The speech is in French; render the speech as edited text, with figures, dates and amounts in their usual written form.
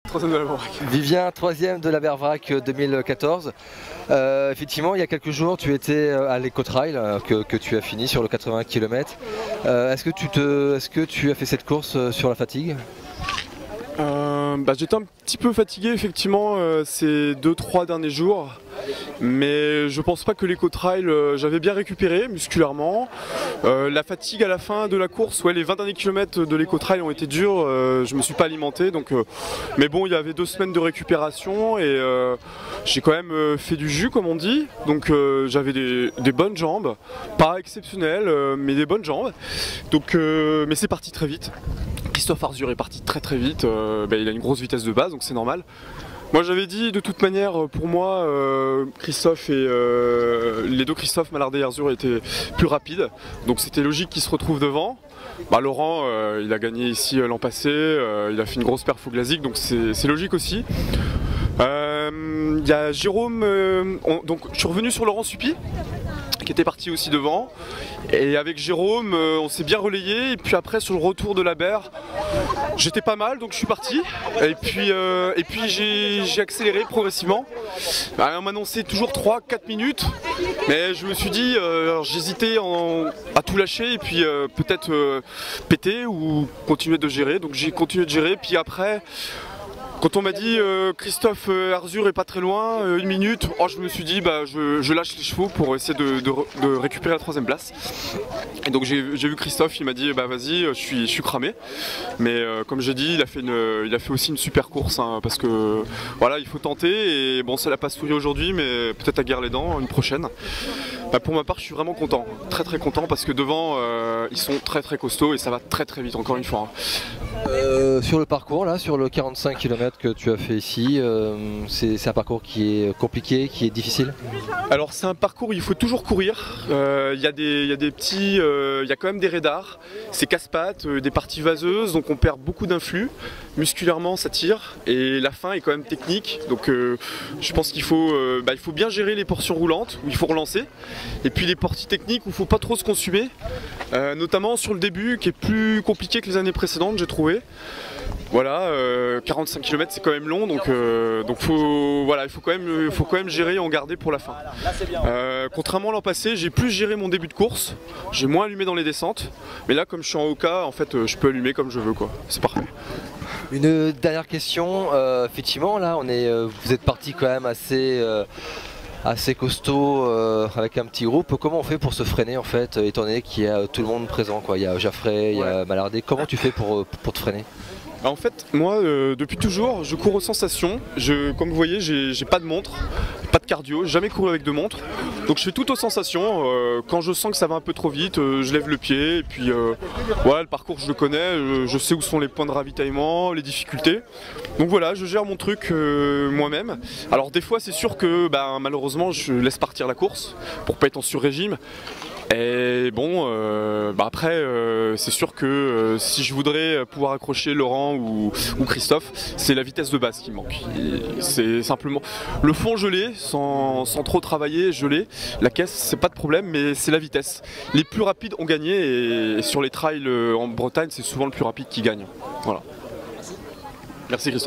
Troisième de la Berverac. Vivien, troisième de la Berverac 2014. Effectivement, il y a quelques jours, tu étais à l'Eco-Trail que tu as fini sur le 80 km. Est-ce que tu as fait cette course sur la fatigue? J'étais un petit peu fatigué effectivement ces 2-3 derniers jours, mais je pense pas que l'Eco-Trail, j'avais bien récupéré musculairement. La fatigue à la fin de la course, ouais, les 20 derniers kilomètres de l'Eco-Trail ont été durs, je me suis pas alimenté, donc, mais bon, il y avait 2 semaines de récupération et j'ai quand même fait du jus comme on dit, donc j'avais des bonnes jambes, pas exceptionnelles, mais des bonnes jambes, donc, mais c'est parti très vite. Christophe Arzur est parti très vite, il a une grosse vitesse de base donc c'est normal. Moi j'avais dit de toute manière pour moi Christophe et les deux Christophe Malardet et Arzur étaient plus rapides, donc c'était logique qu'ils se retrouvent devant. Laurent il a gagné ici l'an passé, il a fait une grosse perf au Glazik donc c'est logique aussi. Il y a Jérôme, donc je suis revenu sur Laurent Supy qui était parti aussi devant, et avec Jérôme on s'est bien relayé, et puis après sur le retour de la berre j'étais pas mal donc je suis parti, et puis j'ai accéléré progressivement. On m'annonçait toujours 3-4 minutes, mais je me suis dit, j'hésitais à tout lâcher et puis peut-être péter ou continuer de gérer, donc j'ai continué de gérer, puis après quand on m'a dit Christophe Arzur est pas très loin, 1 minute, je me suis dit je lâche les chevaux pour essayer de récupérer la 3e place. Et donc j'ai vu Christophe, il m'a dit vas-y, je suis cramé. Mais comme j'ai dit, il a fait aussi une super course, hein, parce que voilà, il faut tenter, et bon ça l'a pas souri aujourd'hui, mais peut-être à guerre les dents une prochaine. Pour ma part je suis vraiment content, très content, parce que devant ils sont très costauds et ça va très vite encore une fois. Sur le parcours là, sur le 45 km que tu as fait ici, c'est un parcours qui est compliqué, qui est difficile? Alors c'est un parcours où il faut toujours courir, il y a des petits, il y a quand même des radars, c'est casse-pattes, des parties vaseuses, donc on perd beaucoup d'influx, musculairement ça tire, et la fin est quand même technique, donc je pense qu'il faut, il faut bien gérer les portions roulantes, où il faut relancer, et puis les parties techniques où il ne faut pas trop se consumer, notamment sur le début qui est plus compliqué que les années précédentes j'ai trouvé. Voilà, 45 km c'est quand même long, donc il faut quand même gérer et en garder pour la fin. Contrairement à l'an passé, j'ai plus géré mon début de course, j'ai moins allumé dans les descentes, mais là comme je suis en Oka, en fait je peux allumer comme je veux, quoi. C'est parfait. Une dernière question, effectivement là vous êtes parti quand même assez costaud avec un petit groupe. Comment on fait pour se freiner en fait, étant donné qu'il y a tout le monde présent, quoi? Il y a Jaffray, il y a Malardet. Comment tu fais pour te freiner? En fait, moi, depuis toujours, je cours aux sensations. Comme vous voyez, j'ai pas de montre, pas de cardio, jamais couru avec de montre. Donc je fais tout aux sensations. Quand je sens que ça va un peu trop vite, je lève le pied. Et puis voilà, le parcours je le connais, je sais où sont les points de ravitaillement, les difficultés. Donc voilà, je gère mon truc moi-même. Alors des fois, c'est sûr que malheureusement, je laisse partir la course pour pas être en sur-régime. Et bon, après, c'est sûr que si je voudrais pouvoir accrocher Laurent ou Christophe, c'est la vitesse de base qui manque. C'est simplement le fond, je l'ai, sans trop travailler, je l'ai. La caisse, c'est pas de problème, mais c'est la vitesse. Les plus rapides ont gagné, et sur les trails en Bretagne, c'est souvent le plus rapide qui gagne. Voilà. Merci Christophe.